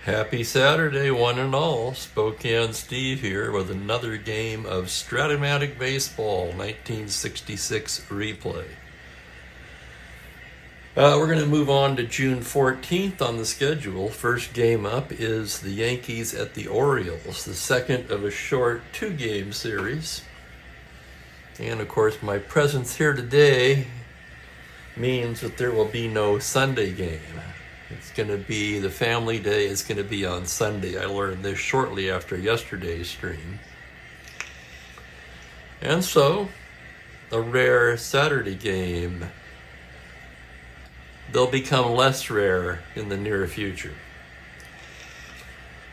Happy Saturday, one and all. Spokane Steve here with another game of Strat-O-Matic Baseball 1966 replay. We're going to move on to June 14th on the schedule. First game up is the Yankees at the Orioles, the second of a short two-game series. And of course, my presence here today means that there will be no Sunday game. It's going to be, the family day is going to be on Sunday. I learned this shortly after yesterday's stream. And so, a rare Saturday game, they'll become less rare in the near future.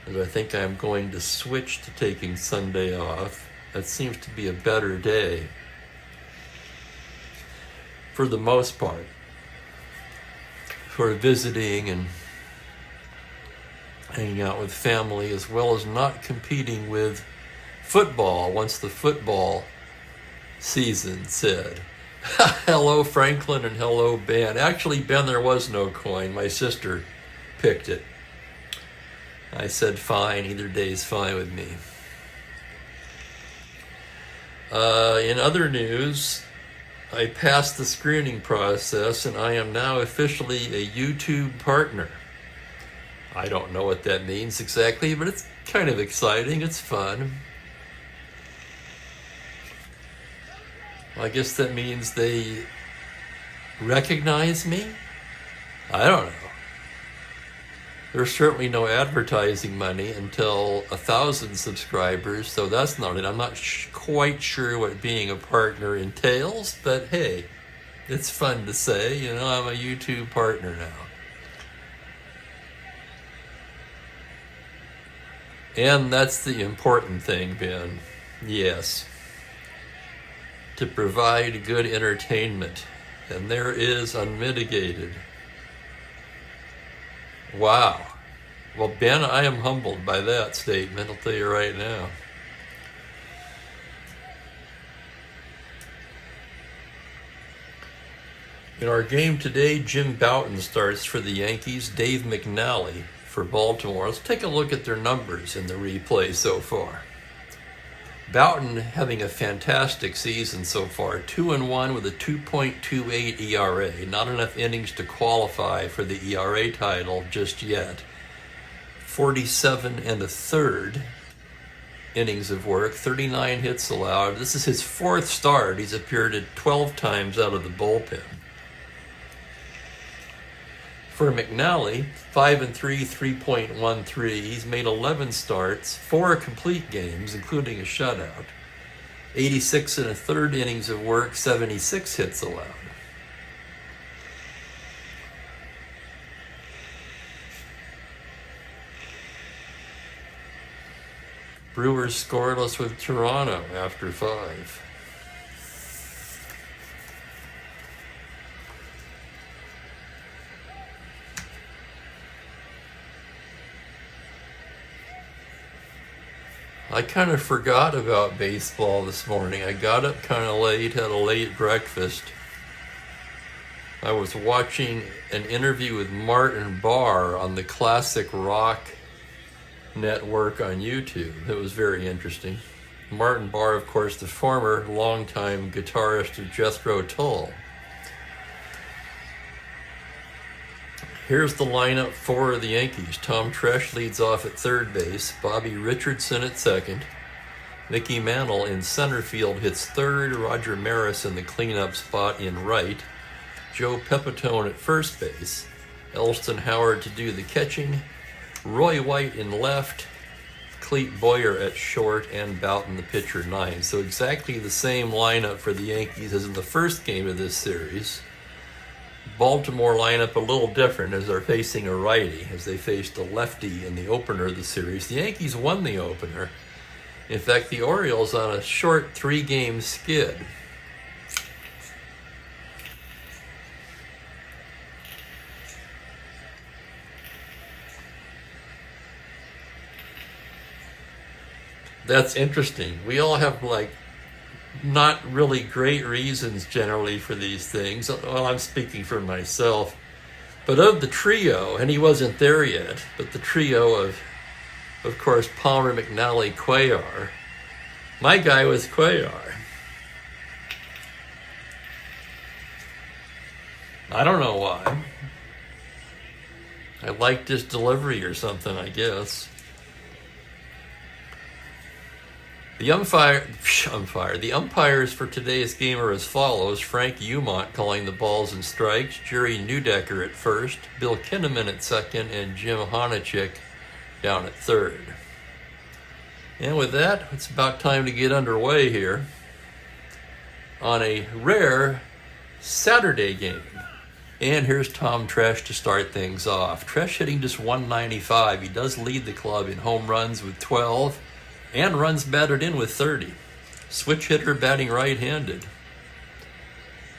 As I think I'm going to switch to taking Sunday off. That seems to be a better day for the most part, for visiting and hanging out with family, as well as not competing with football once the football season said. Hello, Franklin, and hello, Ben. Actually, Ben, there was no coin. My sister picked it. I said, fine, either day's fine with me. In other news, I passed the screening process and I am now officially a YouTube partner. I don't know what that means exactly, but it's kind of exciting. It's fun. I guess that means they recognize me? I don't know. There's certainly no advertising money until 1,000 subscribers, so that's not it. I'm not quite sure what being a partner entails, but hey, it's fun to say, you know, I'm a YouTube partner now. And that's the important thing, Ben. Yes. To provide good entertainment, and there is unmitigated. Wow. Well, Ben, I am humbled by that statement, I'll tell you right now. In our game today, Jim Bouton starts for the Yankees, Dave McNally for Baltimore. Let's take a look at their numbers in the replay so far. Bouton having a fantastic season so far, 2-1 with a 2.28 ERA. Not enough innings to qualify for the ERA title just yet. 47 1/3 innings of work, 39 hits allowed. This is his fourth start. He's appeared at 12 times out of the bullpen. For McNally, 5-3, 3.13. He's made 11 starts, 4 complete games, including a shutout. 86 1/3 innings of work, 76 hits allowed. Brewers scoreless with Toronto after 5. I kind of forgot about baseball this morning. I got up kind of late, had a late breakfast. I was watching an interview with Martin Barr on the Classic Rock Network on YouTube. It was very interesting. Martin Barr, of course, the former longtime guitarist of Jethro Tull. Here's the lineup for the Yankees. Tom Tresh leads off at third base. Bobby Richardson at second. Mickey Mantle in center field hits third. Roger Maris in the cleanup spot in right. Joe Pepitone at first base. Elston Howard to do the catching. Roy White in left. Clete Boyer at short, and Bouton the pitcher 9. So exactly the same lineup for the Yankees as in the first game of this series. Baltimore lineup a little different as they're facing a righty, as they faced a lefty in the opener of the series. The Yankees won the opener. In fact, the Orioles on a short 3-game skid. That's interesting. We all have not really great reasons generally for these things. Well, I'm speaking for myself. But of the trio, and he wasn't there yet, but the trio of course, Palmer, McNally, Cuellar, my guy was Cuellar. I don't know why. I liked his delivery or something, I guess. The umpires for today's game are as follows: Frank Umont calling the balls and strikes, Jerry Neudecker at first, Bill Kinnaman at second, and Jim Honachik down at third. And with that, it's about time to get underway here on a rare Saturday game. And here's Tom Tresh to start things off. Tresh hitting just .195. He does lead the club in home runs with 12 and runs batted in with 30. Switch hitter batting right-handed.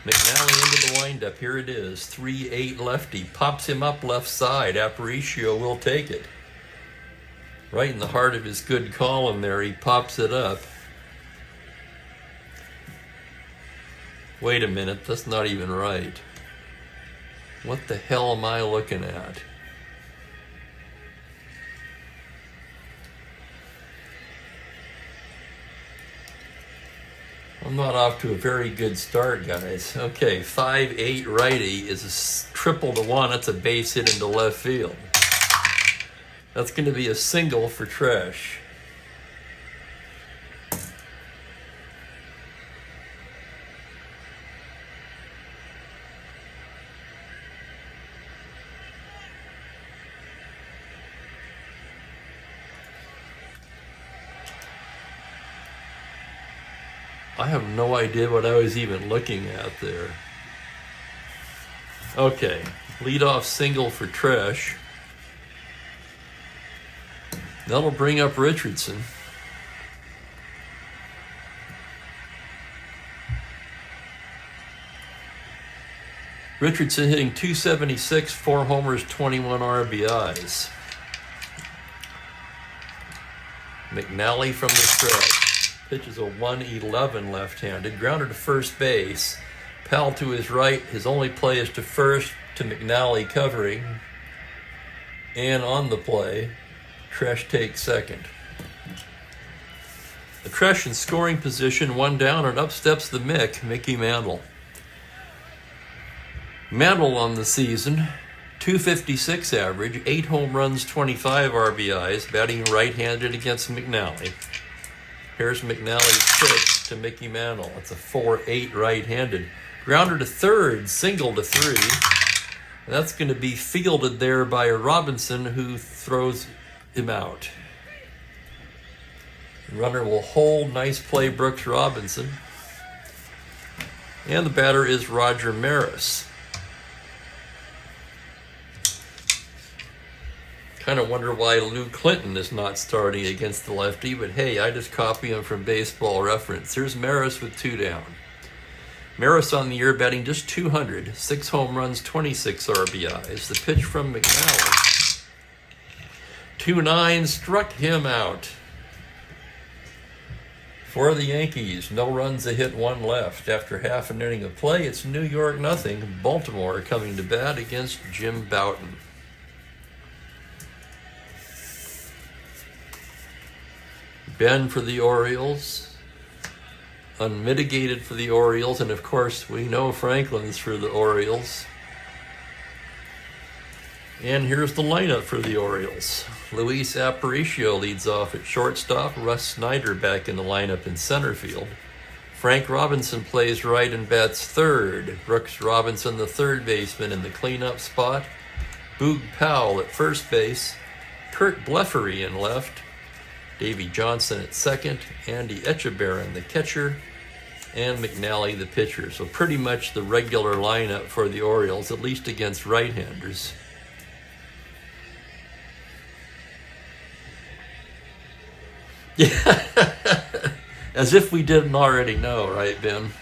McNally into the windup. Here it is. 3-8 lefty. Pops him up left side. Aparicio will take it. Right in the heart of his good column there, he pops it up. Wait a minute, that's not even right. What the hell am I looking at? I'm not off to a very good start, guys. Okay, 5-8 righty is a triple to one. That's a base hit into left field. That's going to be a single for Tresh. I have no idea what I was even looking at there. Okay, leadoff single for Tresh. That'll bring up Richardson. Richardson hitting .276, 4 homers, 21 RBIs. McNally from the stretch. Pitches a 1-11 left-handed. Grounded to first base. Powell to his right. His only play is to first, to McNally covering. And on the play, Tresh takes second. The Tresh in scoring position, one down, and up steps the Mickey Mantle. Mantle on the season, .256 average, 8 home runs, 25 RBIs, batting right-handed against McNally. Here's McNally's pitch to Mickey Mantle. It's a 4-8 right-handed. Grounder to third, single to 3. That's going to be fielded there by Robinson, who throws him out. The runner will hold. Nice play, Brooks Robinson. And the batter is Roger Maris. Kind of wonder why Lou Clinton is not starting against the lefty, but hey, I just copy him from Baseball Reference. Here's Maris with 2 down. Maris on the year batting just .200, 6 home runs, 26 RBIs. The pitch from McNally. 2-9 struck him out. For the Yankees, no runs, a hit, 1 left. After half an inning of play, it's New York 0. Baltimore coming to bat against Jim Bouton. Ben for the Orioles, unmitigated for the Orioles, and of course we know Franklin's for the Orioles. And here's the lineup for the Orioles. Luis Aparicio leads off at shortstop, Russ Snyder back in the lineup in center field. Frank Robinson plays right and bats third. Brooks Robinson, the third baseman, in the cleanup spot. Boog Powell at first base. Kurt Bleffery in left. Davey Johnson at second, Andy Echebarren the catcher, and McNally the pitcher. So pretty much the regular lineup for the Orioles, at least against right-handers. Yeah, as if we didn't already know, right, Ben?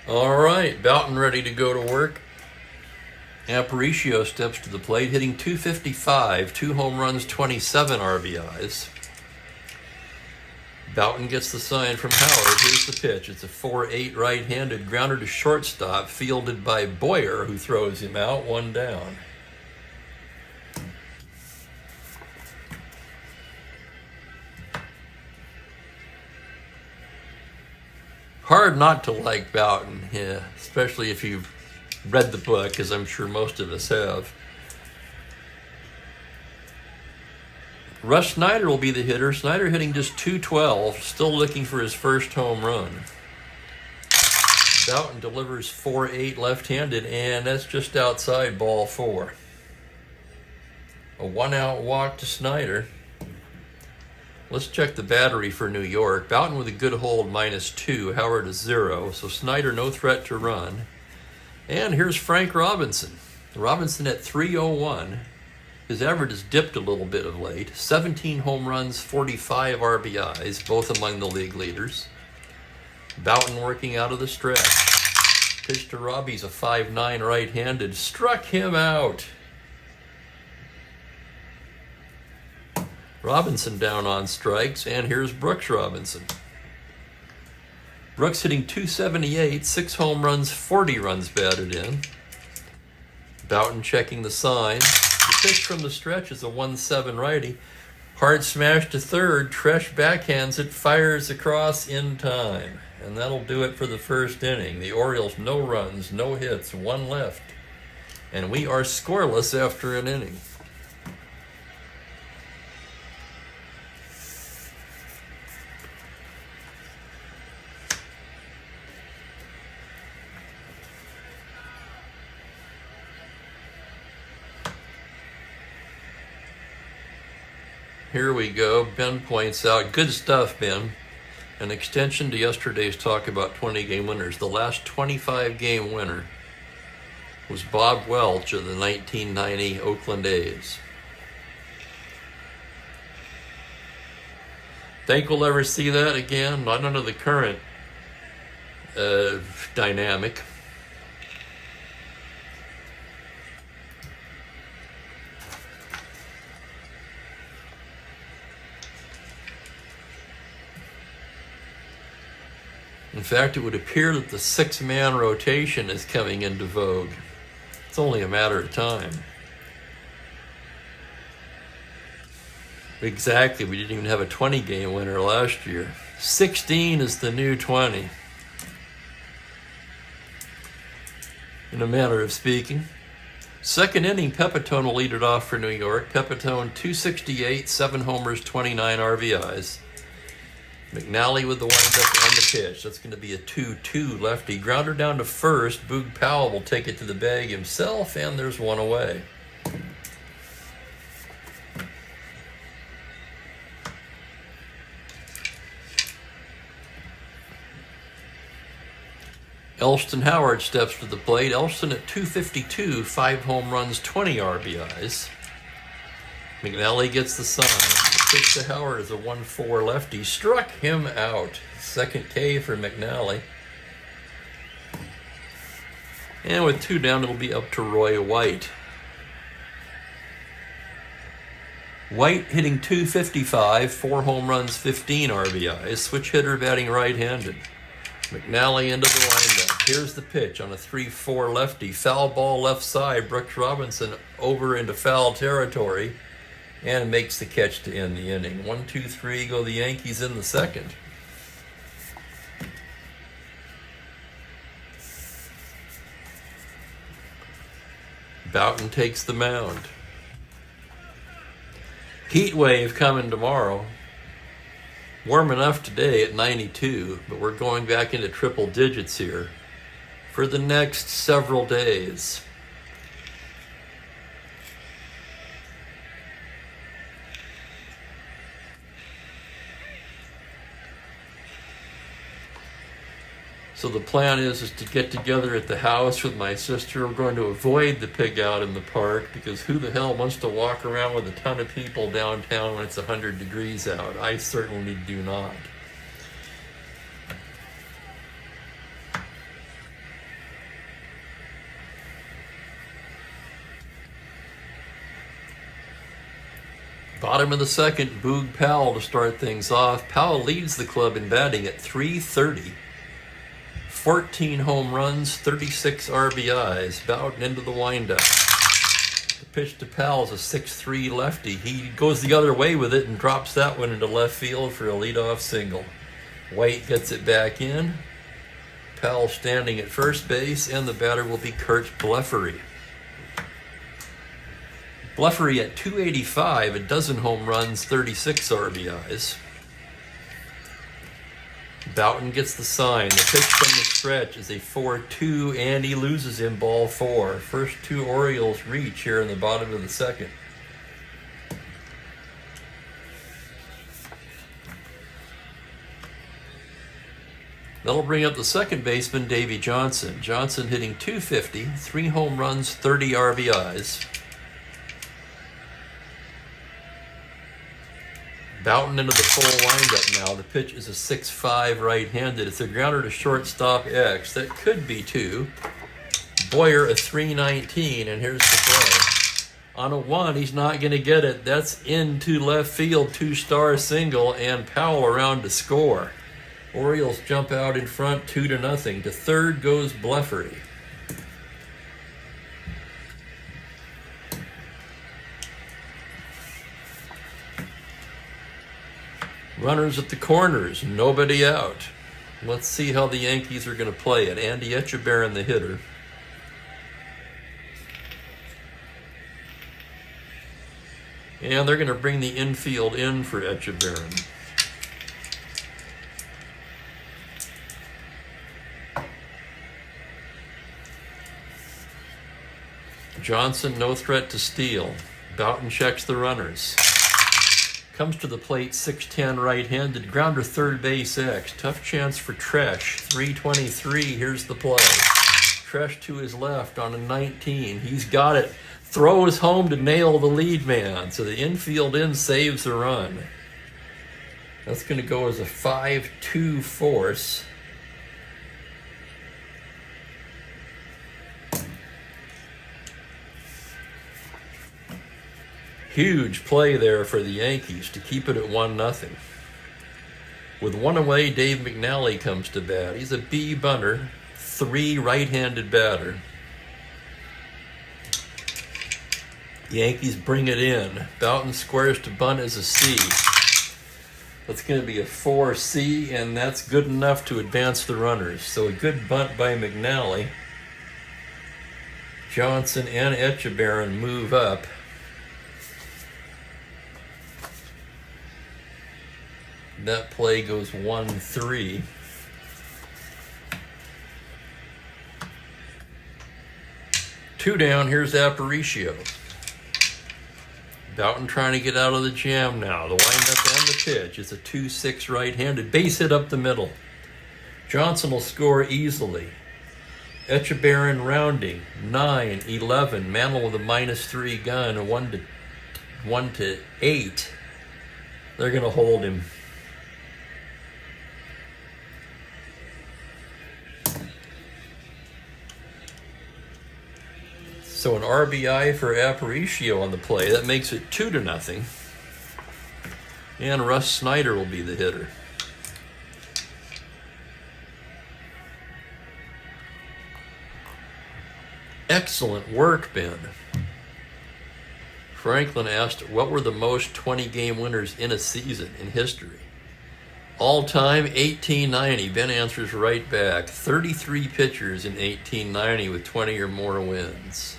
All right, Bouton ready to go to work. Aparicio steps to the plate, hitting .255, 2 home runs, 27 RBIs. Boughton gets the sign from Howard. Here's the pitch. It's a 4-8 right-handed grounder to shortstop, fielded by Boyer, who throws him out, 1 down. Hard not to like Boughton, yeah, especially if you've read the book, as I'm sure most of us have. Russ Snyder will be the hitter. Snyder hitting just .212, still looking for his first home run. Boughton delivers 4-8 left-handed, and that's just outside ball 4. A 1-out walk to Snyder. Let's check the battery for New York. Boughton with a good hold, -2. Howard is 0. So Snyder no threat to run. And here's Frank Robinson. Robinson at .301. His average has dipped a little bit of late. 17 home runs, 45 RBIs, both among the league leaders. Boughton working out of the stretch. Pitch to Robbie's a 5-9 right-handed. Struck him out. Robinson down on strikes, and here's Brooks Robinson. Brooks hitting .278, 6 home runs, 40 runs batted in. Boughton checking the sign. The pitch from the stretch is a 1-7 righty. Hard smash to third. Tresh backhands it, fires across in time. And that'll do it for the first inning. The Orioles, no runs, no hits, 1 left. And we are scoreless after an inning. Here we go. Ben points out, good stuff, Ben. An extension to yesterday's talk about 20-game winners. The last 25-game winner was Bob Welch of the 1990 Oakland A's. Think we'll ever see that again? Not under the current dynamic. In fact, it would appear that the 6-man rotation is coming into vogue. It's only a matter of time. Exactly, we didn't even have a 20-game winner last year. 16 is the new 20. In a manner of speaking. Second inning, Pepitone will lead it off for New York. Pepitone, .268, 7 homers, 29 RBIs. McNally with the windup and the pitch. That's going to be a 2-2 lefty. Grounder down to first. Boog Powell will take it to the bag himself, and there's 1 away. Elston Howard steps to the plate. Elston at .252, 5 home runs, 20 RBIs. McNally gets the sign. The pitch to Howard is a 1-4 lefty. Struck him out. Second K for McNally. And with 2 down, it'll be up to Roy White. White hitting .255, 4 home runs, 15 RBIs. Switch hitter batting right-handed. McNally into the windup. Here's the pitch on a 3-4 lefty. Foul ball left side. Brooks Robinson over into foul territory and makes the catch to end the inning. 1-2-3 go the Yankees in the second. Boughton takes the mound. Heat wave coming tomorrow. Warm enough today at 92, but we're going back into triple digits here for the next several days. So the plan is to get together at the house with my sister. We're going to avoid the pig out in the park because who the hell wants to walk around with a ton of people downtown when it's 100 degrees out? I certainly do not. Bottom of the second, Boog Powell to start things off. Powell leads the club in batting at .330. 14 home runs, 36 RBIs. Bowden into the windup. The pitch to Powell is a 6-3 lefty. He goes the other way with it and drops that one into left field for a leadoff single. White gets it back in. Powell standing at first base, and the batter will be Kurt Blefary. Blefary at .285, a dozen home runs, 36 RBIs. Boughton gets the sign. The pitch from the stretch is a 4-2, and he loses him ball 4. First two Orioles reach here in the bottom of the second. That'll bring up the second baseman, Davy Johnson. Johnson hitting .250, 3 home runs, 30 RBIs. Boughton into the full windup now. The pitch is a 6-5 right-handed. It's a grounder to shortstop X. That could be 2. Boyer a .319, and here's the play. On a 1, he's not going to get it. That's into left field, 2-star single, and Powell around to score. Orioles jump out in front 2-0. To third goes Blefary. Runners at the corners, nobody out. Let's see how the Yankees are going to play it. Andy Etchebarren, the hitter. And they're going to bring the infield in for Etchebarren. Johnson, no threat to steal. Boughton checks the runners. Comes to the plate, 6'10", right-handed. Grounder, third base X. Tough chance for Tresh. .323, here's the play. Tresh to his left on a 19. He's got it. Throws home to nail the lead man. So the infield in saves the run. That's going to go as a 5-2 force. Huge play there for the Yankees to keep it at 1-0. With 1 away, Dave McNally comes to bat. He's a B bunter, 3 right-handed batter. Yankees bring it in. Boughton squares to bunt as a C. That's going to be a 4C, and that's good enough to advance the runners. So a good bunt by McNally. Johnson and Etchebarren move up. That play goes 1-3. Two down, here's Aparicio. Boughton trying to get out of the jam now. The windup and the pitch. It's a 2-6 right-handed. Base hit up the middle. Johnson will score easily. Etchebarren rounding. 9-11. Mantle with a -3 gun. A 1-8. They're going to hold him. So an RBI for Aparicio on the play. That makes it 2-0. And Russ Snyder will be the hitter. Excellent work, Ben. Franklin asked, what were the most 20-game winners in a season in history? All-time, 1890. Ben answers right back. 33 pitchers in 1890 with 20 or more wins.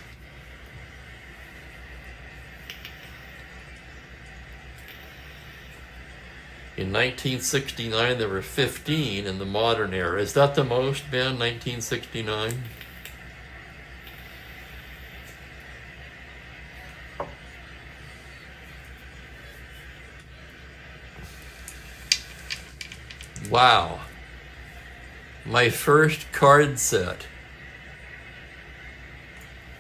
In 1969, there were 15 in the modern era. Is that the most, Ben, 1969? Wow. My first card set.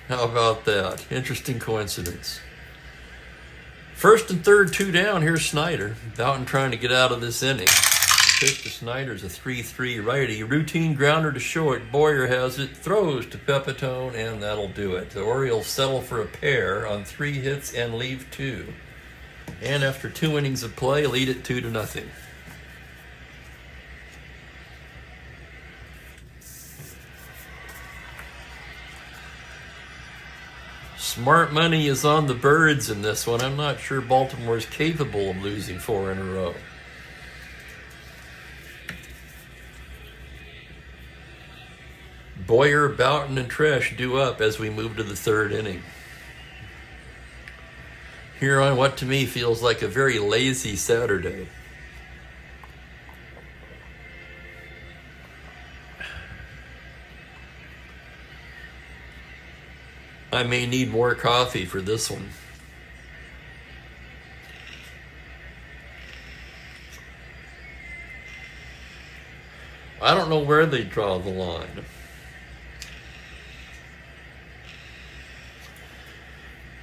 How about that? Interesting coincidence. First and third, 2 down. Here's Snyder. Boughton trying to get out of this inning. The pitch to Snyder's a 3-3 righty. Routine grounder to short. Boyer has it. Throws to Pepitone, and that'll do it. The Orioles settle for a pair on 3 hits and leave 2. And after 2 innings of play, lead it 2-0. Smart money is on the birds in this one. I'm not sure Baltimore is capable of losing 4 in a row. Boyer, Boughton, and Tresh due up as we move to the 3rd inning. Here on what to me feels like a very lazy Saturday. I may need more coffee for this one. I don't know where they draw the line.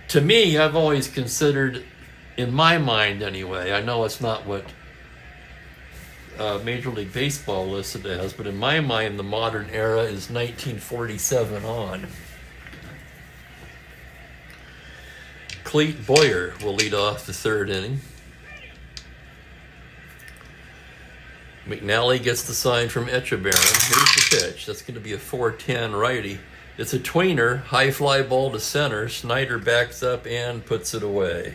To me, I've always considered, in my mind anyway, I know it's not what Major League Baseball listed as, but in my mind, the modern era is 1947 on. Clete Boyer will lead off the 3rd inning. McNally gets the sign from Echebarren. Here's the pitch. That's going to be a 4-10 righty. It's a tweener, high fly ball to center. Snyder backs up and puts it away.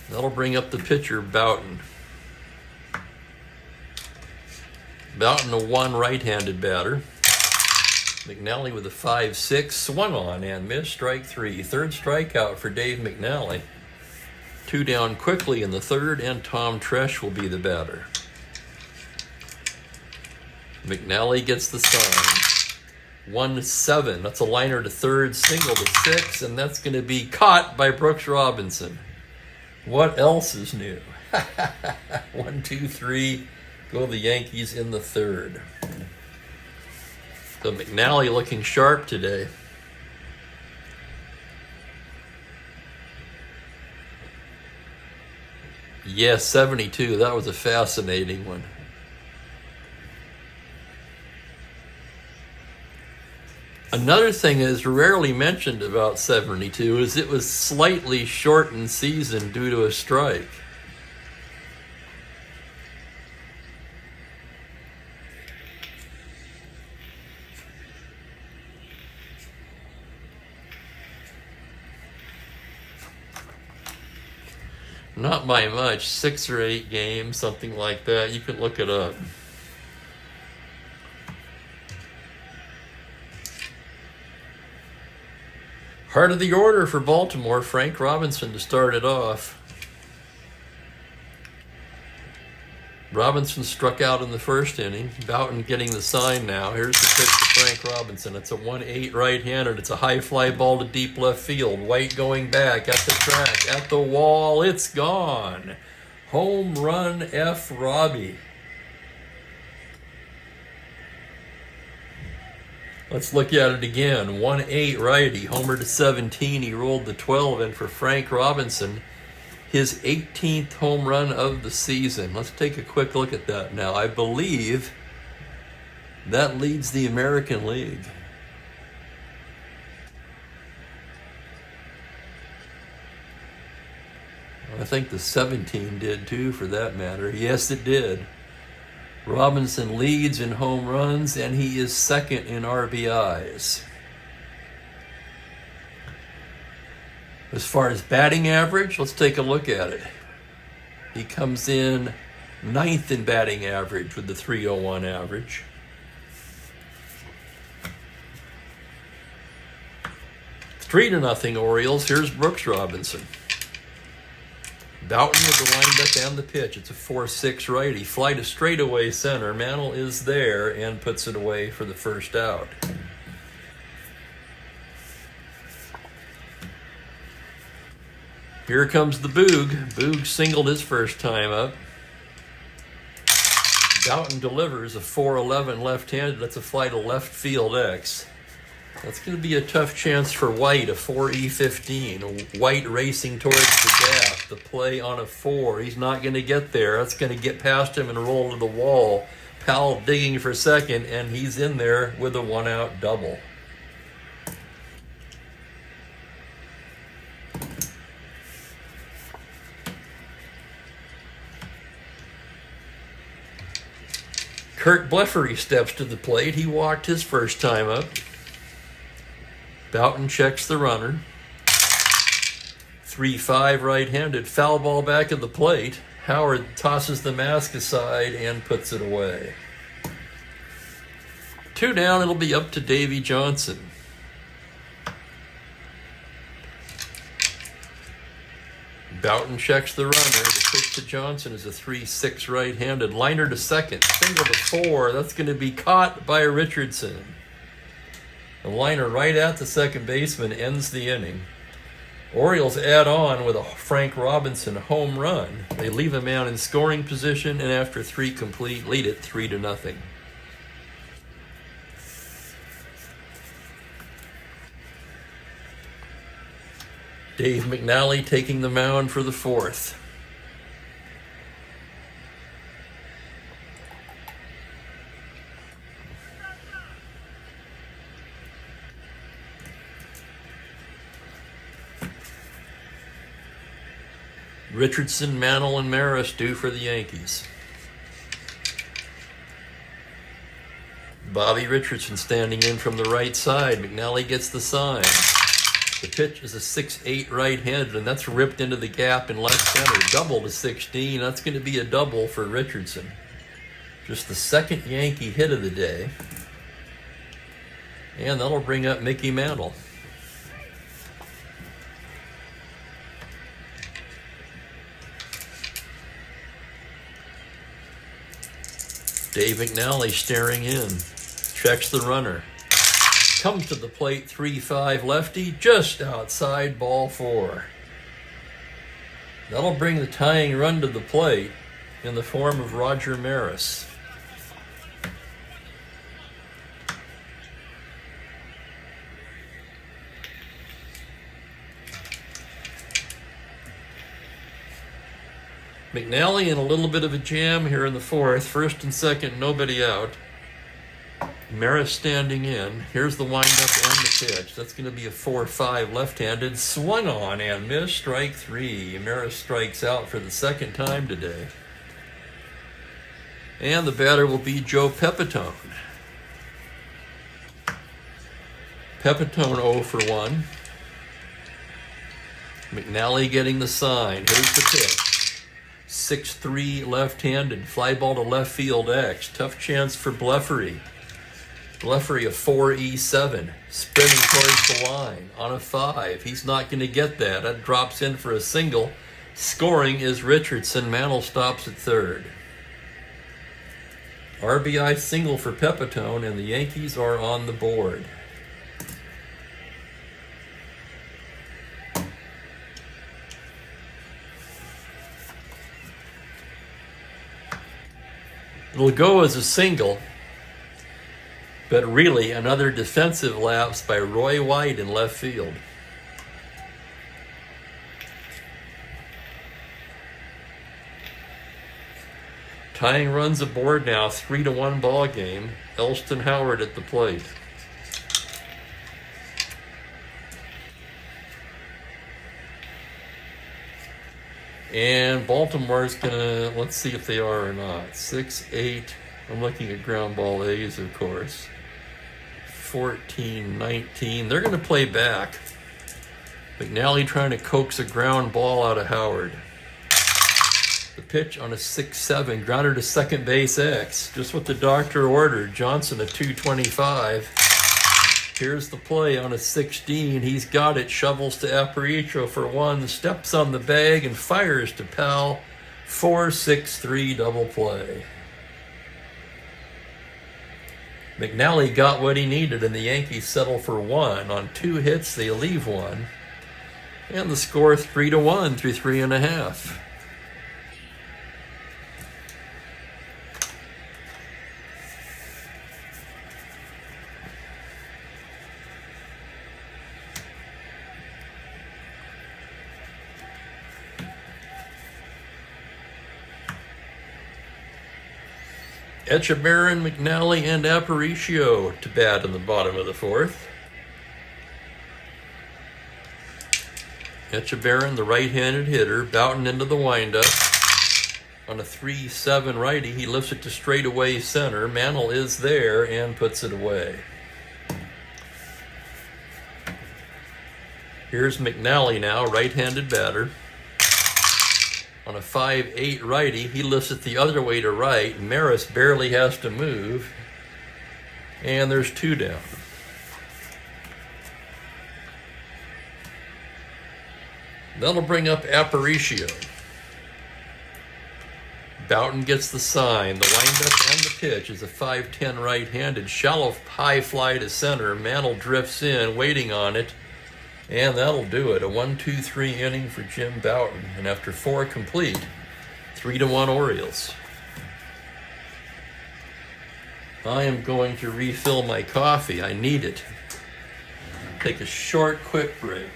That'll bring up the pitcher, Boughton. Boughton, a 1 right-handed batter. McNally with a 5-6, swung on and missed, strike 3. 3rd strikeout for Dave McNally. 2 down quickly in the 3rd, and Tom Tresh will be the batter. McNally gets the sign. 1-7. That's a liner to 3rd, single to 6, and that's going to be caught by Brooks Robinson. What else is new? 1, 2, 3. Go the Yankees in the 3rd. So McNally looking sharp today. Yes, 72. That was a fascinating one. Another thing that is rarely mentioned about 72 is it was slightly shortened season due to a strike. Not by much, 6 or 8 games, something like that. You can look it up. Heart of the order for Baltimore, Frank Robinson to start it off. Robinson struck out in the 1st inning. Boughton getting the sign now. Here's the pitch to Frank Robinson. It's a 1-8 right-handed. It's a high fly ball to deep left field. White going back at the track, at the wall. It's gone. Home run F. Robbie. Let's look at it again. 1-8 righty, homer to 17. He rolled the 12 in for Frank Robinson. His 18th home run of the season. Let's take a quick look at that now. I believe that leads the American League. I think the 17 did too, for that matter. Yes, it did. Robinson leads in home runs, and he is 2nd in RBIs. As far as batting average, let's take a look at it. He comes in 9th in batting average with the .301 average. Three to nothing Orioles. Here's Brooks Robinson. Boughton with the windup and the pitch. It's a 4-6 righty. Fly to straightaway center. Mantle is there and puts it away for the 1st out. Here comes the Boog. Boog singled his 1st time up. Boughton delivers a 4-11 left-handed. That's a fly to left field X. That's going to be a tough chance for White, a 4E15. White racing towards the gap. The play on a 4. He's not going to get there. That's going to get past him and roll to the wall. Powell digging for 2nd, and he's in there with a 1-out double. Kurt Bleffery steps to the plate. He walked his first time up. Boughton checks the runner. 3-5 right-handed. Foul ball back at the plate. Howard tosses the mask aside and puts it away. 2 down, it'll be up to Davy Johnson. Boughton checks the runner. The pitch to Johnson is a 3-6 right-handed. Liner to second. Single to 4. That's going to be caught by Richardson. The liner right at the second baseman ends the inning. Orioles add on with a Frank Robinson home run. They leave a man in scoring position, and after 3 complete, lead it 3-0. Dave McNally taking the mound for the 4th. Richardson, Mantle, and Maris due for the Yankees. Bobby Richardson standing in from the right side. McNally gets the sign. The pitch is a 6-8 right-handed, and that's ripped into the gap in left center. Double to 16. That's going to be a double for Richardson. Just the second Yankee hit of the day. And that'll bring up Mickey Mantle. Dave McNally staring in. Checks the runner. Comes to the plate, 3-5 lefty, just outside, ball 4. That'll bring the tying run to the plate in the form of Roger Maris. McNally in a little bit of a jam here in the 4th. First and second, nobody out. Maris standing in. Here's the windup and the pitch. That's going to be a 4-5 left-handed. Swung on and missed. Strike 3. Maris strikes out for the second time today. And the batter will be Joe Pepitone. Pepitone 0 for 1. McNally getting the sign. Here's the pitch. 6-3 left-handed. Fly ball to left field X. Tough chance for Bleffery. Bleffery a 4-7, spinning towards the line on a 5. He's not going to get that. That drops in for a single. Scoring is Richardson. Mantle stops at third. RBI single for Pepitone, and the Yankees are on the board. It'll go as a single. But really, another defensive lapse by Roy White in left field. Tying runs aboard now, 3-1 ball game. Elston Howard at the plate. And Baltimore's gonna, let's see if they are or not. 6-8. I'm looking at ground ball A's, of course. 14-19. They're going to play back. McNally trying to coax a ground ball out of Howard. The pitch on a 6-7. Grounder to second base X. Just what the doctor ordered. Johnson a 225. Here's the play on a 16. He's got it. Shovels to Aparicio for 1. Steps on the bag and fires to Powell. 4-6-3 double play. McNally got what he needed, and the Yankees settle for 1. On 2 hits, they leave 1. And the score 3-1 through 3.5. Echeverren, McNally, and Aparicio to bat in the bottom of the 4th. Echeverren, the right-handed hitter, Boughton into the windup. On a 3-7 righty, he lifts it to straightaway center. Mantle is there and puts it away. Here's McNally now, right-handed batter. On a 5-8 righty, he lifts it the other way to right. Maris barely has to move. And there's 2 down. That'll bring up Aparicio. Boughton gets the sign. The windup and the pitch is a 5-10 right-handed. Shallow high fly to center. Mantle drifts in, waiting on it. And that'll do it. A 1-2-3 inning for Jim Boughton. And after 4 complete, 3-1 Orioles. I am going to refill my coffee. I need it. Take a short, quick break.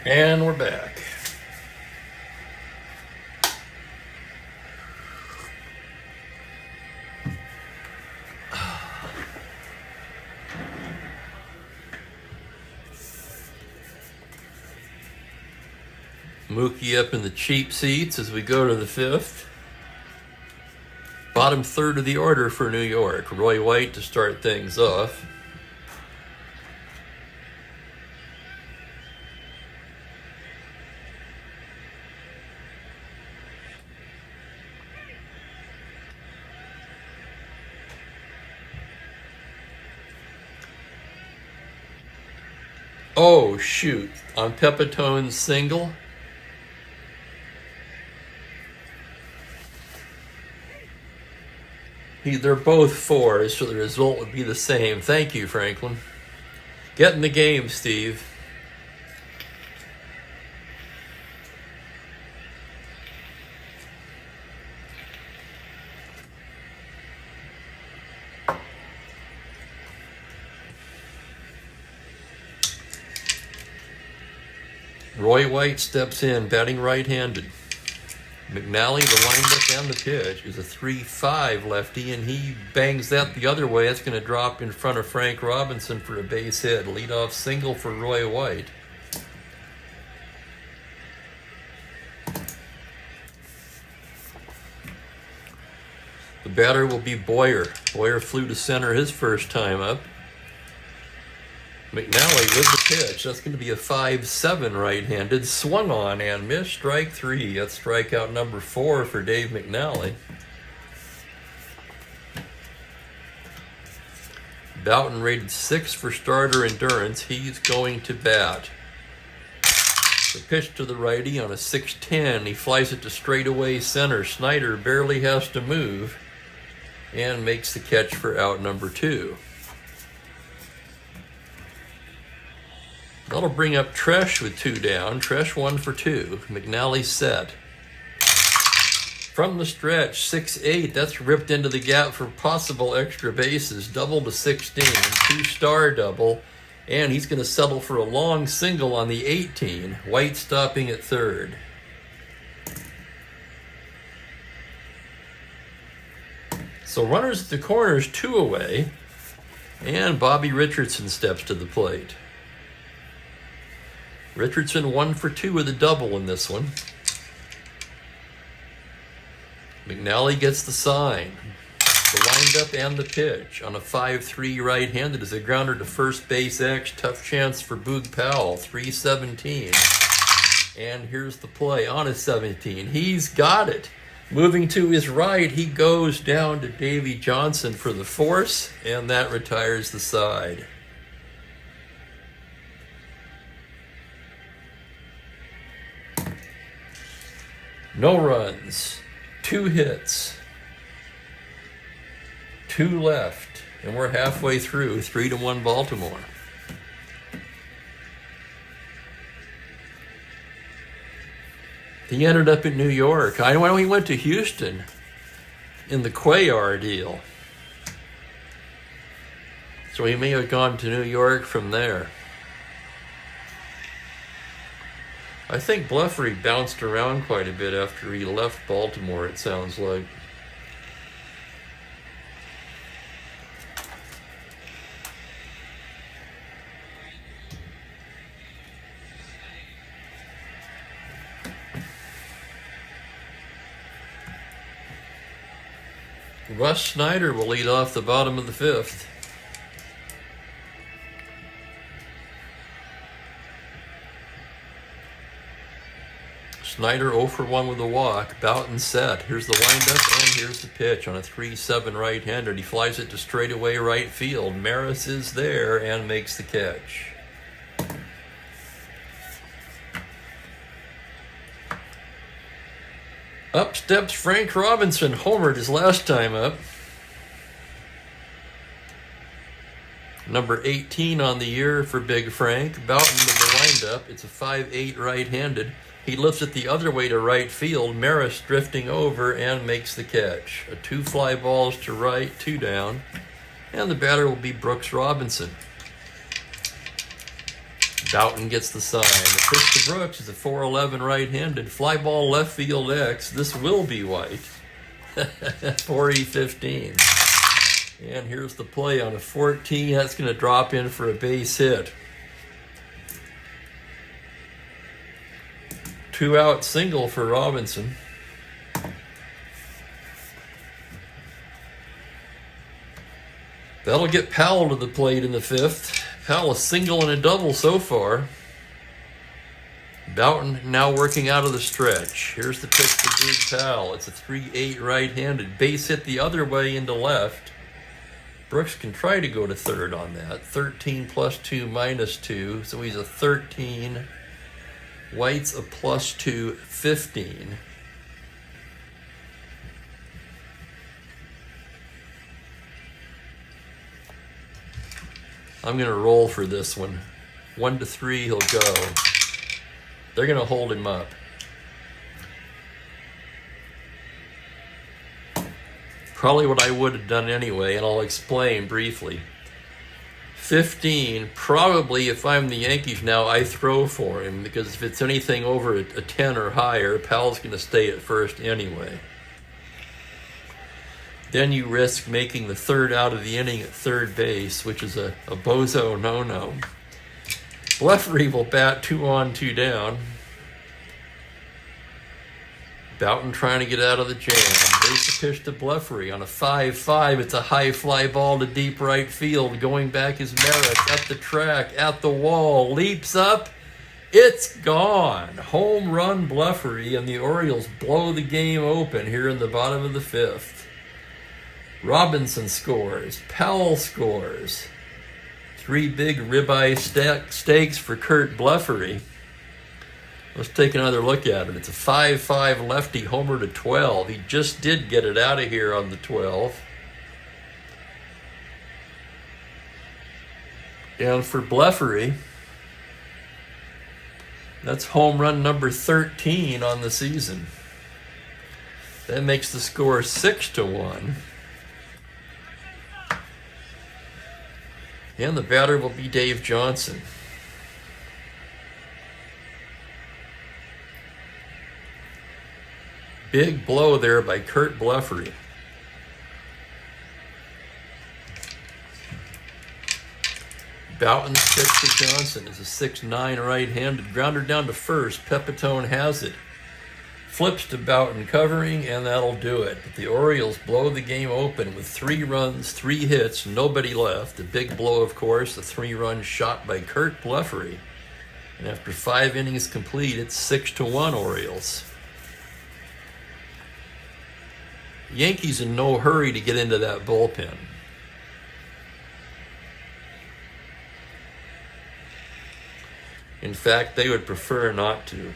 And we're back. Mookie up in the cheap seats as we go to the 5th. Bottom third of the order for New York. Roy White to start things off. Oh, shoot. On Pepitone's single. They're both 4s, so the result would be the same. Thank you, Franklin. Get in the game, Steve. Roy White steps in, batting right-handed. McNally, the windup and the pitch, is a 3-5 lefty, and he bangs that the other way. That's going to drop in front of Frank Robinson for a base hit. Leadoff single for Roy White. The batter will be Boyer. Boyer flew to center his first time up. McNally with the pitch. That's going to be a 5-7 right-handed. Swung on and missed. Strike 3. That's strikeout number 4 for Dave McNally. Boughton rated 6 for starter endurance. He's going to bat. The pitch to the righty on a 6-10. He flies it to straightaway center. Snyder barely has to move and makes the catch for out number 2. That'll bring up Tresh with 2 down. Tresh 1 for 2. McNally set. From the stretch, 6-8. That's ripped into the gap for possible extra bases. Double to 16. 2-star double. And he's going to settle for a long single on the 18. White stopping at third. So runners at the corners, 2 away. And Bobby Richardson steps to the plate. Richardson 1 for 2 with a double in this one. McNally gets the sign. The windup and the pitch on a 5-3 right-handed is a grounder to first base X. Tough chance for Boog Powell, 3-17. And here's the play on a 17. He's got it. Moving to his right, he goes down to Davy Johnson for the force, and that retires the side. No runs, 2 hits, 2 left, and we're halfway through, 3-1 Baltimore. He ended up in New York. I know he went to Houston in the Cuellar deal. So he may have gone to New York from there. I think Blefary bounced around quite a bit after he left Baltimore, it sounds like. Russ Snyder will lead off the bottom of the fifth. Snyder 0 for 1 with a walk. Boughton set. Here's the windup and here's the pitch on a 3-7 right-hander. He flies it to straightaway right field. Maris is there and makes the catch. Up steps Frank Robinson. Homered his last time up. Number 18 on the year for Big Frank. Boughton with the windup. It's a 5-8 right-handed. He lifts it the other way to right field. Maris drifting over and makes the catch. 2 fly balls to right, 2 down. And the batter will be Brooks Robinson. Boughton gets the sign. The pitch to Brooks is a 4-11 right-handed. Fly ball left field X. This will be white. 4-15. And here's the play on a 14. That's going to drop in for a base hit. 2-out single for Robinson. That'll get Powell to the plate in the fifth. Powell a single and a double so far. Boughton now working out of the stretch. Here's the pitch to Big Powell. It's a 3-8 right-handed. Base hit the other way into left. Brooks can try to go to third on that. 13 plus 2 minus 2. So he's a 13. White's a plus 2, 15. I'm going to roll for this one. 1-3, he'll go. They're going to hold him up. Probably what I would have done anyway, and I'll explain briefly. 15, probably if I'm the Yankees now, I throw for him, because if it's anything over a 10 or higher, Powell's going to stay at first anyway. Then you risk making the third out of the inning at third base, which is a bozo no-no. Blefary will bat 2 on, 2 down. Boughton trying to get out of the jam. There's the pitch to Blefary on a 5-5. It's a high fly ball to deep right field. Going back is Maris at the track, at the wall. Leaps up. It's gone. Home run Blefary, and the Orioles blow the game open here in the bottom of the fifth. Robinson scores. Powell scores. 3 big ribeye steaks for Curt Blefary. Let's take another look at it. It's a 5-5 lefty homer to 12. He just did get it out of here on the 12. And for Blefary, that's home run number 13 on the season. That makes the score 6-1. And the batter will be Dave Johnson. Big blow there by Curt Blefary. Boughton's pitch to Johnson is a 6-9 right-handed. Grounder down to first. Pepitone has it. Flips to Boughton covering, and that'll do it. But the Orioles blow the game open with 3 runs, 3 hits, nobody left. A big blow, of course, a 3-run shot by Curt Blefary. And after 5 innings complete, it's 6-1 Orioles. Yankees in no hurry to get into that bullpen. In fact, they would prefer not to.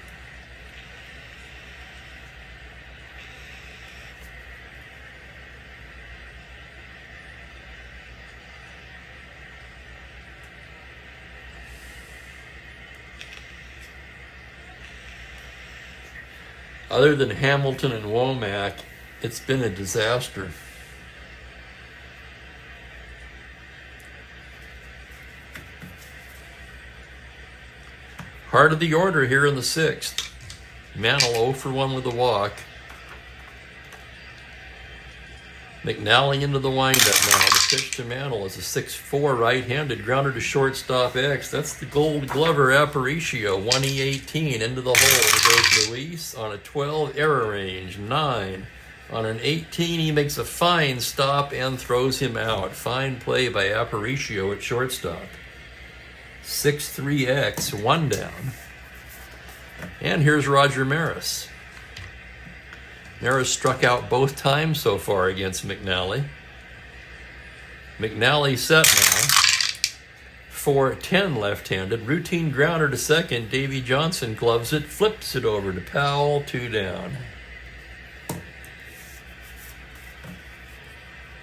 Other than Hamilton and Womack, it's been a disaster. Heart of the order here in the 6th. Mantle 0 for 1 with a walk. McNally into the windup now. The pitch to Mantle is a 6-4 right-handed grounder to shortstop X. That's the Gold Glover Aparicio. 1E18 into the hole. Goes Luis on a 12 error range. 9. On an 18, he makes a fine stop and throws him out. Fine play by Aparicio at shortstop. 6-3X, 1 down. And here's Roger Maris. Maris struck out both times so far against McNally. McNally set now. 4-10 left-handed. Routine grounder to second. Davy Johnson gloves it, flips it over to Powell, 2 down.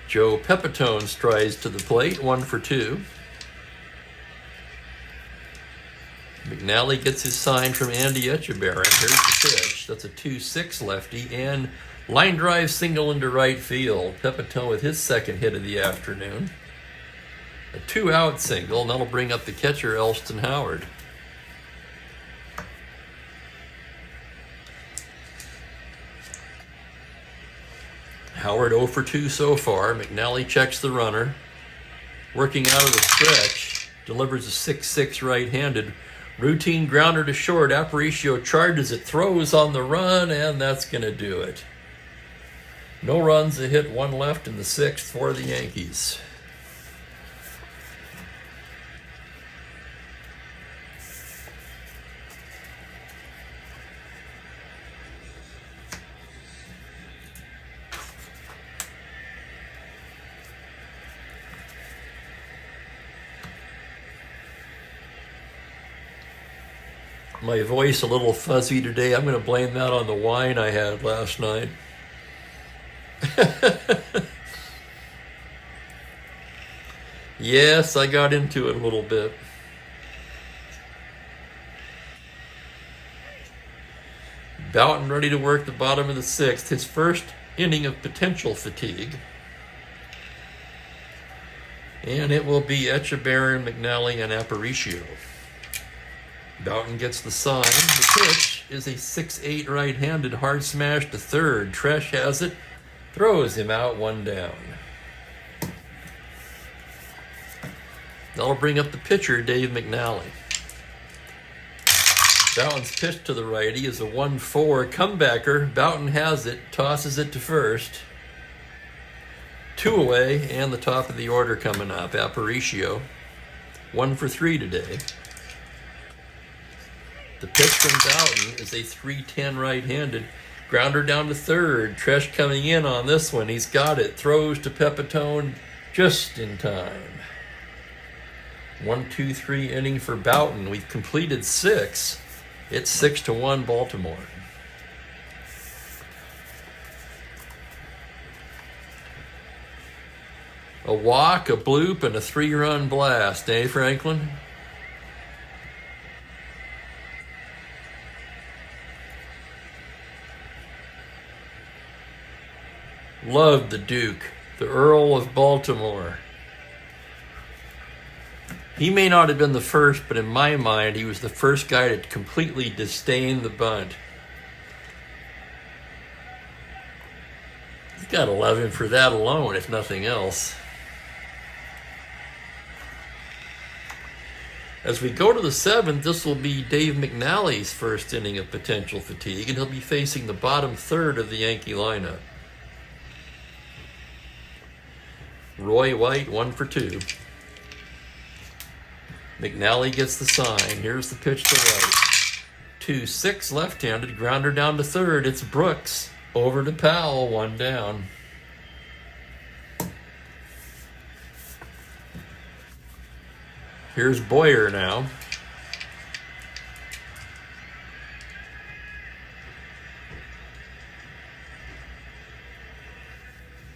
Joe Pepitone strides to the plate, 1 for 2. McNally gets his sign from Andy Etchebarren. Here's the pitch. That's a 2-6 lefty and line drive single into right field. Pepitone with his second hit of the afternoon. A 2-out single, and that'll bring up the catcher, Elston Howard. Howard 0 for 2 so far. McNally checks the runner. Working out of the stretch. Delivers a 6-6 right-handed. Routine grounder to short. Aparicio charges it, throws on the run, and that's going to do it. No runs, a hit, 1 left in the 6th for the Yankees. My voice a little fuzzy today. I'm going to blame that on the wine I had last night. Yes, I got into it a little bit. Boughton ready to work the bottom of the 6th. His first inning of potential fatigue. And it will be Etchebarren, McNally, and Aparicio. Boughton gets the sign. The pitch is a 6-8 right-handed hard smash to third. Tresh has it. Throws him out, 1 down. That'll bring up the pitcher, Dave McNally. Boughton's pitch to the righty is a 1-4 comebacker. Boughton has it, tosses it to first. 2 away, and the top of the order coming up. Aparicio, 1 for 3 today. The pitch from Boughton is a 3-10 right-handed. Grounder down to third. Tresh coming in on this one. He's got it. Throws to Pepitone just in time. 1-2-3 inning for Boughton. We've completed 6. It's 6-1 Baltimore. A walk, a bloop, and a 3-run blast, eh, Franklin? Loved the Duke, the Earl of Baltimore. He may not have been the first, but in my mind, he was the first guy to completely disdain the bunt. You gotta love him for that alone, if nothing else. As we go to the 7th, this will be Dave McNally's first inning of potential fatigue, and he'll be facing the bottom third of the Yankee lineup. Roy White, 1 for 2. McNally gets the sign. Here's the pitch to right. 2-6 left-handed, grounder down to third. It's Brooks. Over to Powell, 1 down. Here's Boyer now.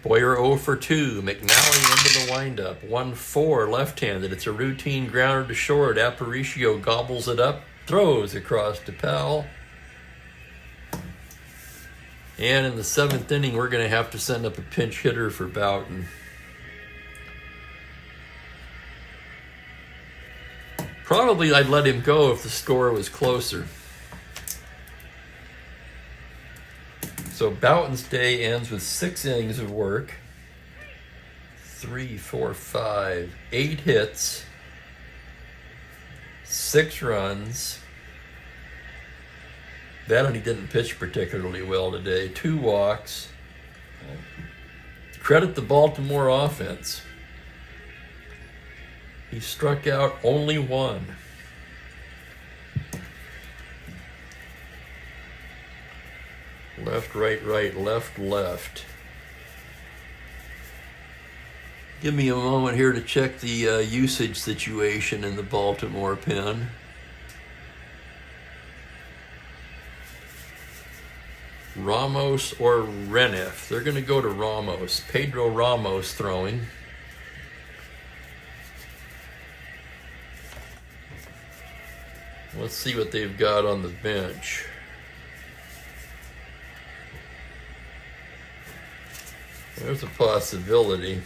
Boyer 0 for 2. McNally into the windup. 1-4 left-handed. It's a routine grounder to short. Aparicio gobbles it up. Throws across to Powell. And in the 7th inning, we're going to have to send up a pinch hitter for Boughton. Probably I'd let him go if the score was closer. So Boughton's day ends with 6 innings of work. 3, 4, 5, 8 hits, 6 runs. That one he didn't pitch particularly well today. 2 walks. Credit the Baltimore offense. He struck out only 1. Left, right, right, left, left. Give me a moment here to check the usage situation in the Baltimore pen. Ramos or Renif. They're going to go to Ramos. Pedro Ramos throwing. Let's see what they've got on the bench. There's a possibility.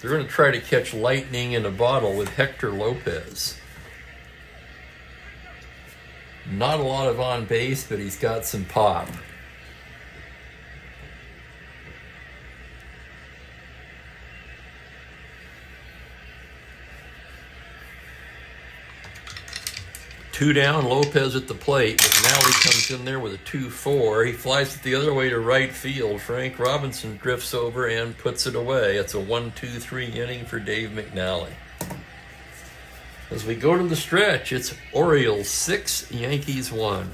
They're going to try to catch lightning in a bottle with Hector Lopez. Not a lot of on base, but he's got some pop. Two down, Lopez at the plate. McNally comes in there with a 2-4. He flies it the other way to right field. Frank Robinson drifts over and puts it away. It's a 1-2-3 inning for Dave McNally. As we go to the stretch, it's Orioles 6, Yankees 1.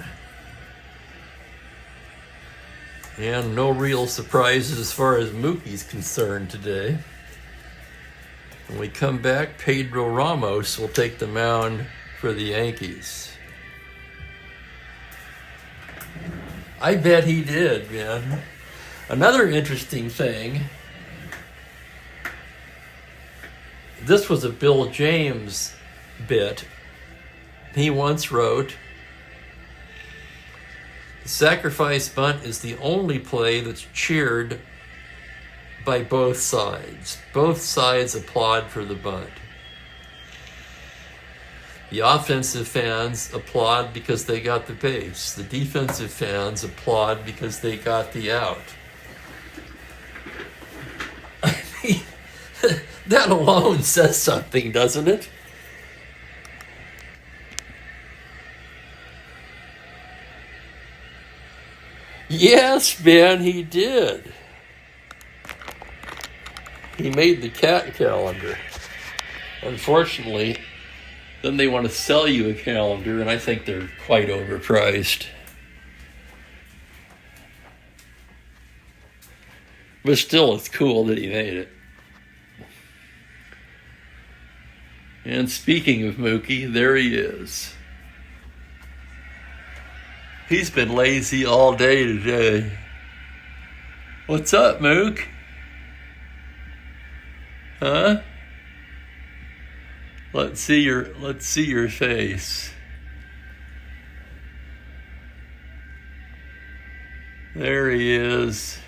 And no real surprises as far as Mookie's concerned today. When we come back, Pedro Ramos will take the mound for the Yankees. I bet he did, man. Another interesting thing, this was a Bill James bit. He once wrote, "The sacrifice bunt is the only play that's cheered by both sides. Both sides applaud for the bunt. The offensive fans applaud because they got the base. The defensive fans applaud because they got the out." I mean, that alone says something, doesn't it? Yes, man, he did. He made the cat calendar. Unfortunately, then they want to sell you a calendar, and I think they're quite overpriced. But still, it's cool that he made it. And speaking of Mookie, there he is. He's been lazy all day today. What's up, Mook? Huh? Let's see your face. There he is.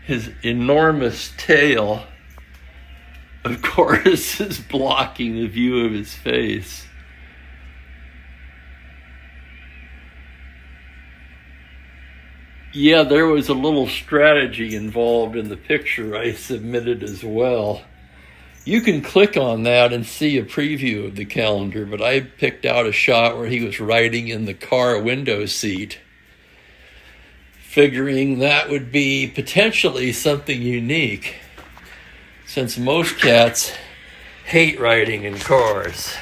His enormous tail, of course, is blocking the view of his face. Yeah, there was a little strategy involved in the picture I submitted as well. You can click on that and see a preview of the calendar, but I picked out a shot where he was riding in the car window seat, figuring that would be potentially something unique, since most cats hate riding in cars.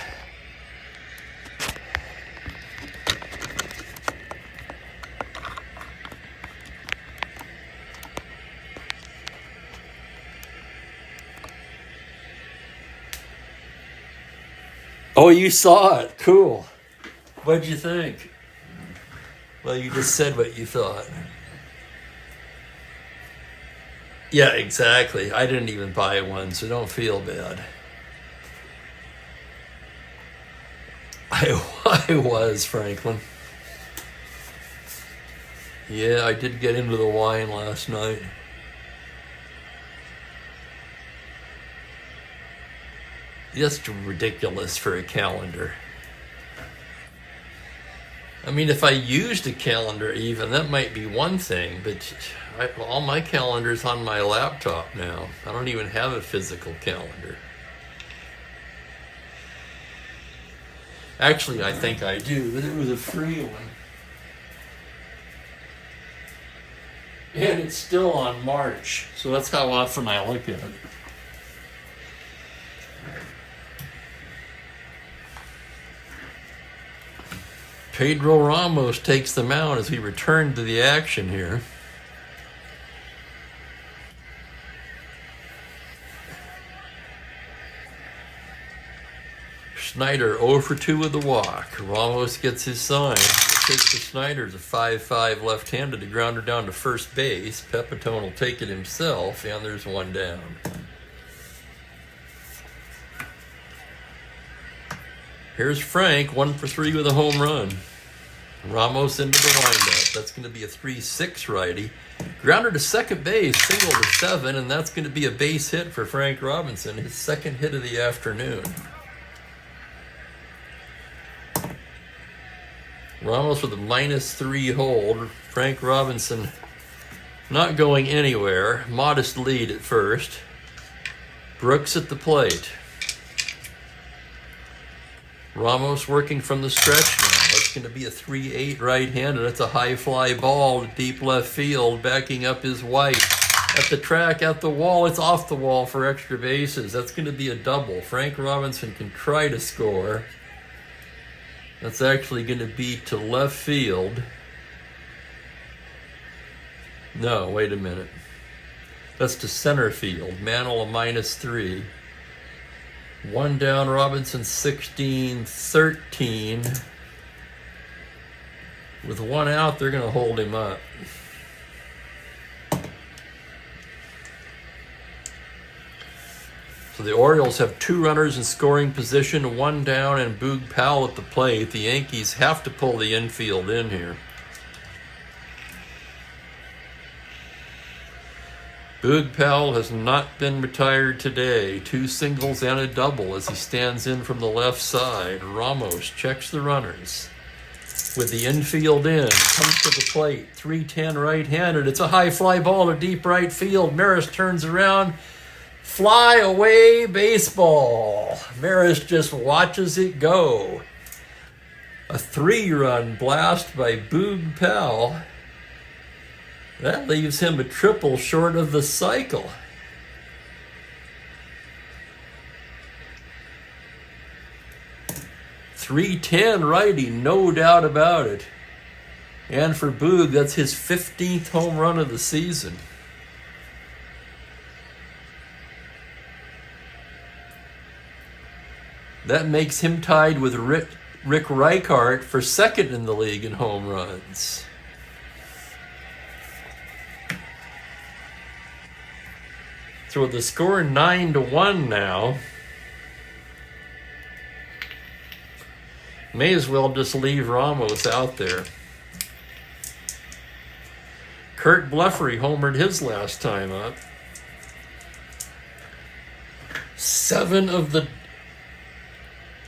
Oh, you saw it. Cool. What'd you think? Well, you just said what you thought. Yeah, exactly. I didn't even buy one, so don't feel bad. I was, Franklin. Yeah, I did get into the wine last night. Just ridiculous for a calendar. I mean, if I used a calendar even, that might be one thing, but all my calendar's on my laptop now. I don't even have a physical calendar. Actually, I think I do, but it was a free one. And it's still on March, so that's how often I look at it. Pedro Ramos takes the mound as we return to the action here. Snyder 0 for 2 with the walk. Ramos gets his sign. Takes to Snyder's a 5-5 left-handed, a grounder down to first base. Pepitone will take it himself, and there's one down. Here's Frank, 1 for 3 with a home run. Ramos into the windup. That's going to be a 3-6 righty. Grounder to second base, single to 7, and that's going to be a base hit for Frank Robinson, his second hit of the afternoon. Ramos with a -3 hold. Frank Robinson not going anywhere. Modest lead at first. Brooks at the plate. Ramos working from the stretch now. It's going to be a 3-8 right-handed. It's a high fly ball to deep left field, backing up his White. At the track, at the wall. It's off the wall for extra bases. That's going to be a double. Frank Robinson can try to score. That's actually going to be to left field. No, wait a minute. That's to center field. Mantle a -3. One down, Robinson 16-13. With one out, they're going to hold him up. So the Orioles have 2 runners in scoring position, 1 down, and Boog Powell at the plate. The Yankees have to pull the infield in here. Boog Powell has not been retired today. 2 singles and a double as he stands in from the left side. Ramos checks the runners. With the infield in, comes to the plate. 3-10 right-handed. It's a high fly ball to deep right field. Maris turns around. Fly away baseball. Maris just watches it go. A 3-run blast by Boog Powell. That leaves him a triple short of the cycle. .310 righty, no doubt about it. And for Boog, that's his 15th home run of the season. That makes him tied with Rick Reichart for second in the league in home runs. So with the score 9-1 now, may as well just leave Ramos out there. Kurt Blefary homered his last time up. 7 of the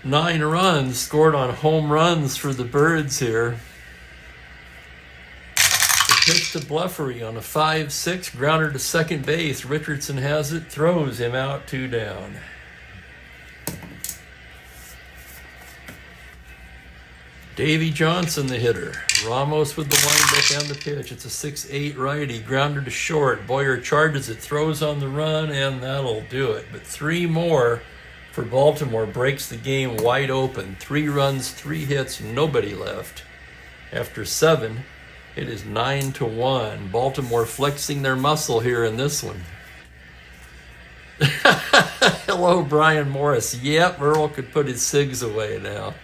9 runs scored on home runs for the Birds here. The pitch to Blefary on a 5-6 grounder to second base. Richardson has it, throws him out, 2 down. Davey Johnson, the hitter. Ramos with the windup and the pitch. It's a 6-8 righty. Grounder to short. Boyer charges it, throws on the run, and that'll do it. But 3 more for Baltimore breaks the game wide open. 3 runs, 3 hits, nobody left. After 7, it is 9-1. Baltimore flexing their muscle here in this one. Hello, Brian Morris. Yep, Earl could put his cigs away now.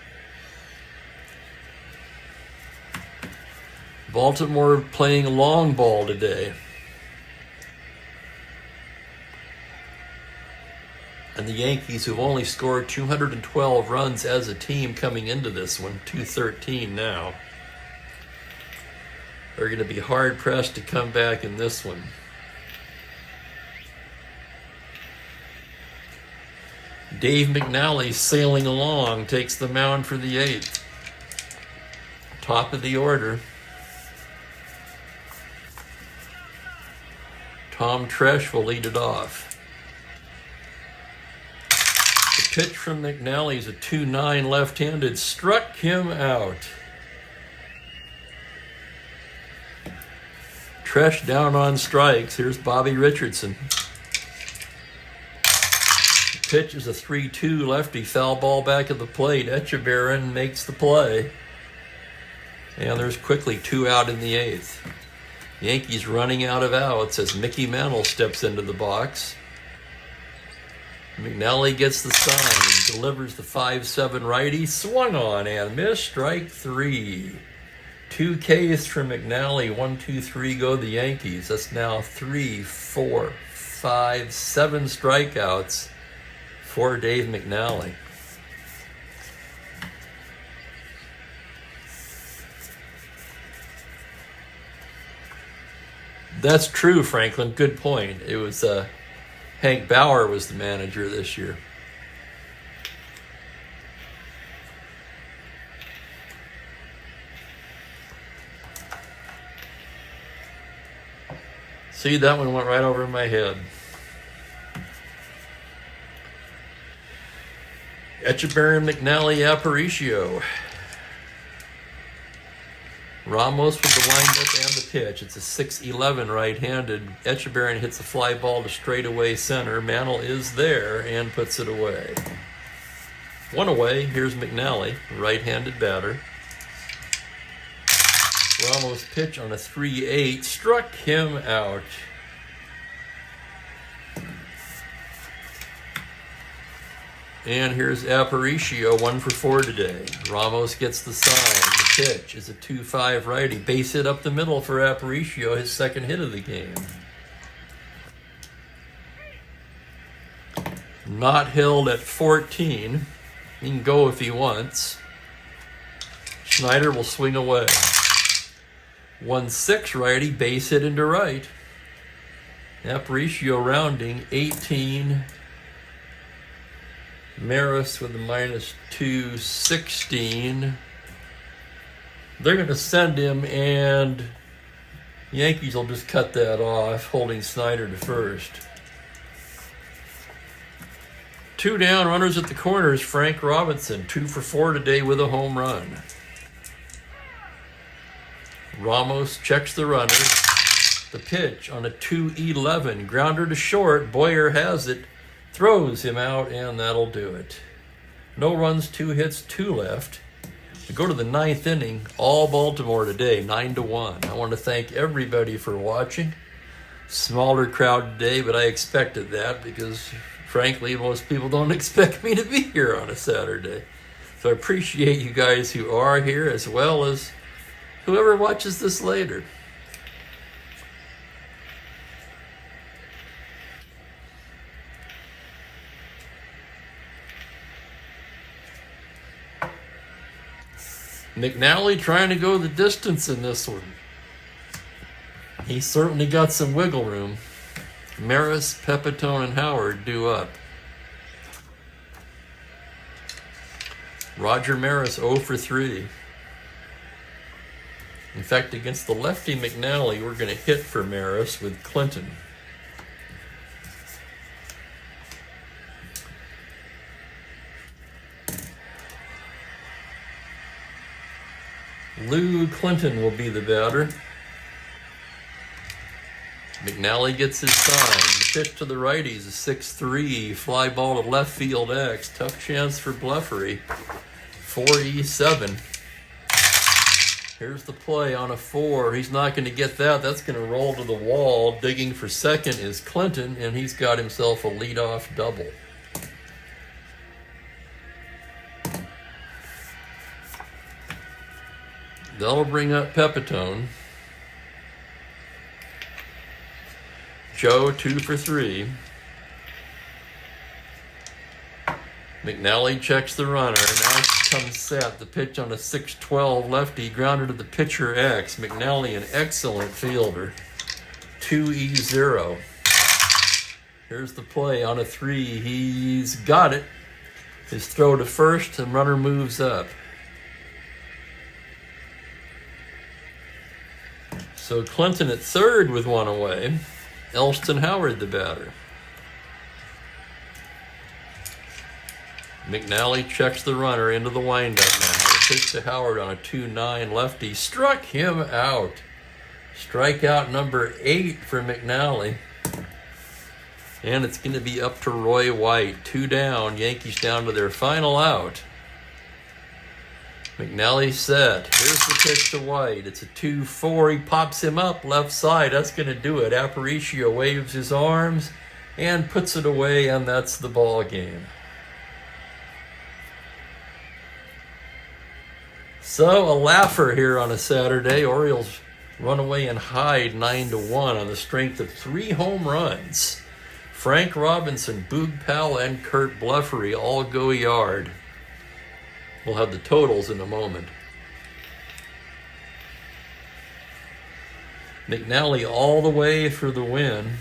Baltimore playing long ball today. And the Yankees, who've only scored 212 runs as a team coming into this one, 213 now. are going to be hard-pressed to come back in this one. Dave McNally sailing along, takes the mound for the 8th. Top of the order. Tom Tresh will lead it off. The pitch from McNally is a 2-9 left-handed. Struck him out. Tresh down on strikes. Here's Bobby Richardson. The pitch is a 3-2 lefty. Foul ball back at the plate. Echeverren makes the play. And there's quickly 2 out in the 8th. Yankees running out of outs as Mickey Mantle steps into the box. McNally gets the sign, delivers the 5-7 righty, swung on and missed, strike 3. 2 Ks from McNally, 1, 2, 3 go the Yankees. That's now 3, 4, 5, 7 strikeouts for Dave McNally. That's true, Franklin. Good point. It was Hank Bauer was the manager this year. See, that one went right over my head. Echeverren, McNally, Aparicio. Ramos with the windup and the pitch. It's a 6-11 right-handed. Echeverren hits a fly ball to straightaway center. Mantle is there and puts it away. 1 away. Here's McNally, right-handed batter. Ramos pitch on a 3-8. Struck him out. And here's Aparicio, 1 for 4 today. Ramos gets the sign. The pitch is a 2-5 righty. Base hit up the middle for Aparicio, his second hit of the game. Not held at 14. He can go if he wants. Schneider will swing away. 1-6 righty, base hit into right. Aparicio rounding, 18. Maris with a -2, 16. They're going to send him, and Yankees will just cut that off, holding Snyder to first. 2 down, runners at the corners. Frank Robinson, 2 for 4 today with a home run. Ramos checks the runner. The pitch on a 2-11. Grounder to short. Boyer has it. Throws him out, and that'll do it. No runs, 2 hits, 2 left. We go to the 9th inning. All Baltimore today, 9-1. I want to thank everybody for watching. Smaller crowd today, but I expected that because, frankly, most people don't expect me to be here on a Saturday. So I appreciate you guys who are here, as well as whoever watches this later. McNally trying to go the distance in this one. He certainly got some wiggle room. Maris, Pepitone, and Howard due up. Roger Maris 0 for 3. In fact, against the lefty McNally, we're going to hit for Maris with Clinton. Lou Clinton will be the batter. McNally gets his sign. The pitch to the righties, a 6-3. Fly ball to left field X. Tough chance for Bluffery. 4-7. Here's the play on a 4. He's not going to get that. That's going to roll to the wall. Digging for second is Clinton, and he's got himself a leadoff double. That'll bring up Pepitone. Joe 2 for 3. McNally checks the runner. Now it's comes set. The pitch on a 6-12 lefty, grounded to the pitcher X. McNally, an excellent fielder. 2-0. Here's the play on a 3. He's got it. His throw to first, and runner moves up. So Clinton at third with one away. Elston Howard the batter. McNally checks the runner into the windup now. The pitch to Howard on a 2-9 lefty. Struck him out. Strikeout number 8 for McNally. And it's going to be up to Roy White. 2 down. Yankees down to their final out. McNally set. Here's the pitch to White. It's a 2-4. He pops him up left side. That's going to do it. Aparicio waves his arms and puts it away, and that's the ball game. So a laugher here on a Saturday. Orioles run away and hide 9-1 on the strength of 3 home runs. Frank Robinson, Boog Powell, and Kurt Bluffery all go yard. We'll have the totals in a moment. McNally all the way for the win.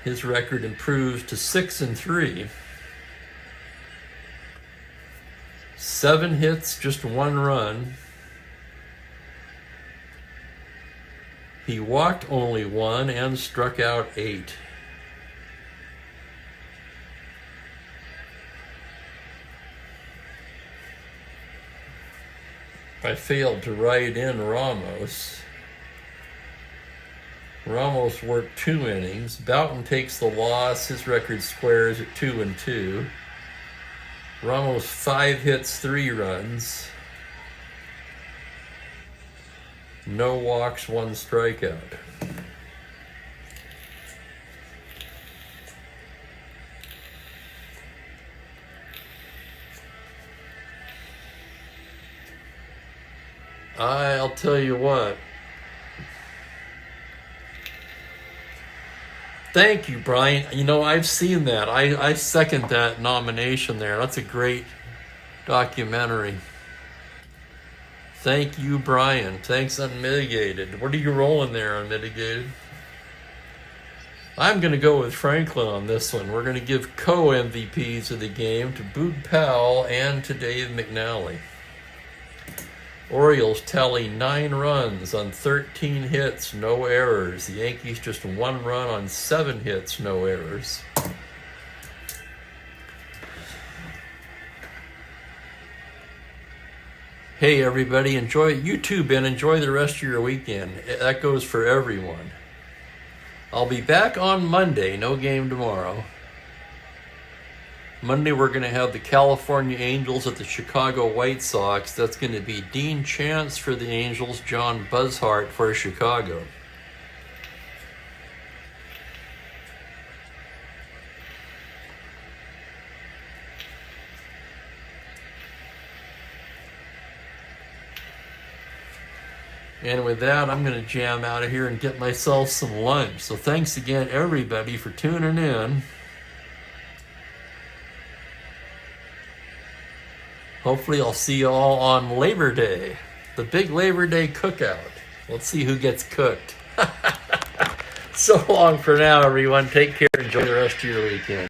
His record improves to 6-3. 7 hits, just 1 run. He walked only 1 and struck out 8. I failed to write in Ramos. Ramos worked 2 innings. Boughton takes the loss. His record squares at 2-2. Ramos 5 hits, 3 runs. No walks, 1 strikeout. I'll tell you what. Thank you, Brian. You know, I've seen that. I second that nomination there. That's a great documentary. Thank you, Brian. Thanks, Unmitigated. What are you rolling there, Unmitigated? I'm going to go with Franklin on this one. We're going to give co-MVPs of the game to Boog Powell and to Dave McNally. Orioles tally 9 runs on 13 hits, no errors. The Yankees just 1 run on 7 hits, no errors. Hey everybody, enjoy YouTube and enjoy the rest of your weekend. That goes for everyone. I'll be back on Monday, no game tomorrow. Monday we're going to have the California Angels at the Chicago White Sox. That's going to be Dean Chance for the Angels, John Buzzhart for Chicago. And with that, I'm going to jam out of here and get myself some lunch. So thanks again, everybody, for tuning in. Hopefully I'll see you all on Labor Day, the big Labor Day cookout. Let's see who gets cooked. So long for now, everyone. Take care. Enjoy the rest of your weekend.